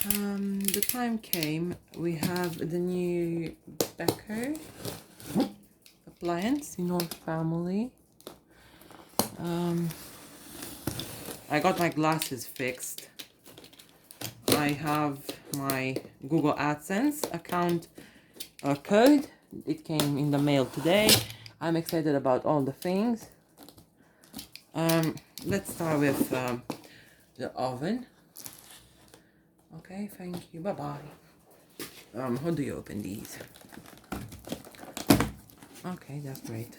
The time came. We have the new beko appliance in our family. I got my glasses fixed. I have my Google AdSense account code. It came in the mail today. I'm excited about all the things. Let's start with the oven. Okay, thank you. Bye bye. How do you open these? Okay, that's great.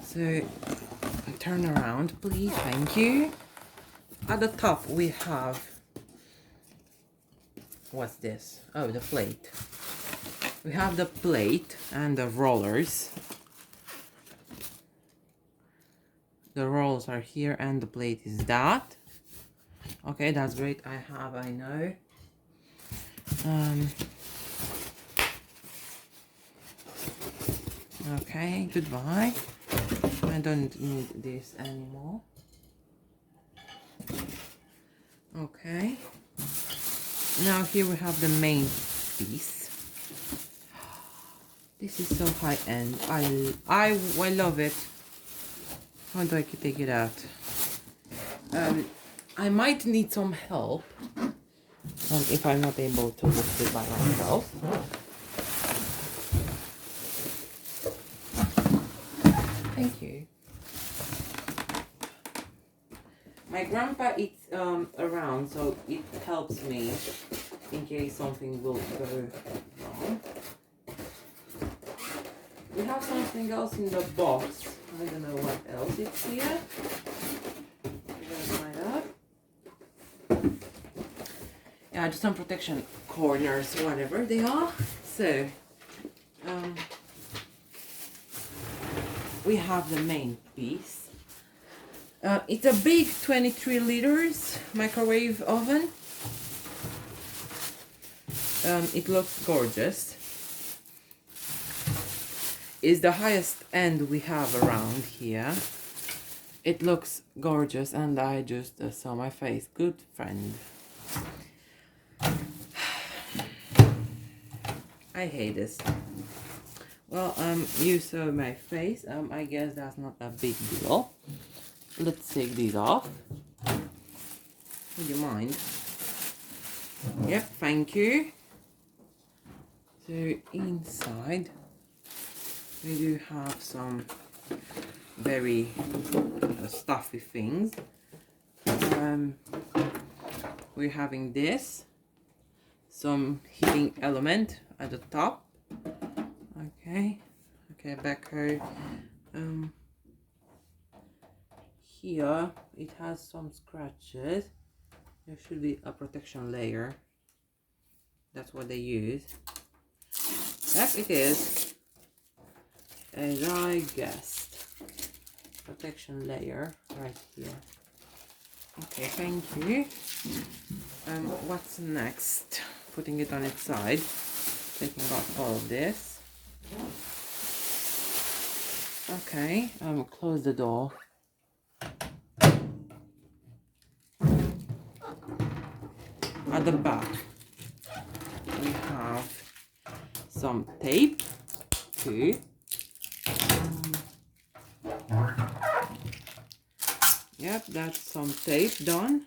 So turn around, please. Thank you. At the top we have, what's this? Oh, the plate. We have the plate and the rollers. The rolls are here and the plate is that. Okay, that's great. I know. Okay, goodbye. I don't need this anymore. Okay. Now here we have the main piece. This is so high end. I love it. How do I take it out? I might need some help if I'm not able to lift it by myself. Thank you. My grandpa is around, so it helps me in case something will go wrong. We have something else in the box. I don't know what else it's here. We're gonna find out. Yeah, just some protection corners, whatever they are. So, we have the main piece. It's a big 23 liters microwave oven. It looks gorgeous. It's the highest end we have around here. It looks gorgeous and I just saw my face. Good friend. I hate this. Well, you saw my face. I guess that's not a big deal. Let's take these off. Would you mind? Yep, thank you. So inside we do have some very stuffy things. We're having this, some heating element at the top. Okay, beko. Here it has some scratches. There should be a protection layer. That's what they use. Yep, it is. As I guessed. Protection layer right here. Okay, thank you. What's next? Putting it on its side. Taking off all of this. Okay, close the door. At the back we have some tape too. Yep, that's some tape done.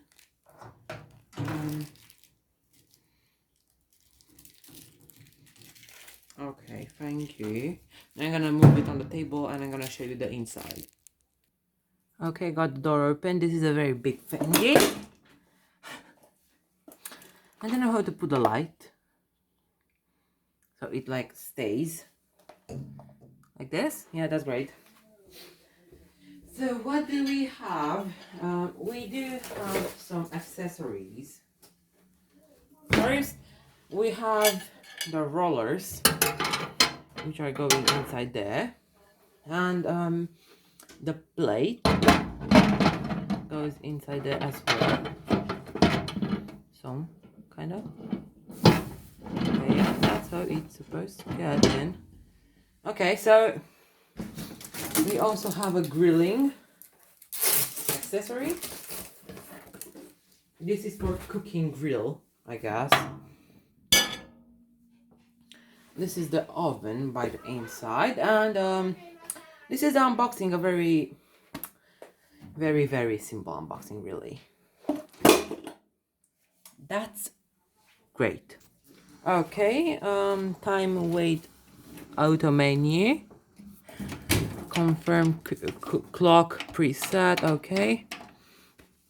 Okay, thank you. I'm gonna move it on the table and I'm gonna show you the inside. Okay, got the door open. This is a very big thingy. I don't know how to put the light. So it like stays like this. Yeah, that's great. So what do we have? We do have some accessories. First, we have the rollers, which are going inside there. And the plate goes inside there as well. Some kind of. Okay, yeah, that's how it's supposed to get in. Okay, so we also have a grilling accessory. This is for cooking grill, I guess. This is the oven by the inside, and this is the unboxing. A very, very, very simple unboxing, really. That's great. Okay, time wait auto menu. Confirm clock preset, okay.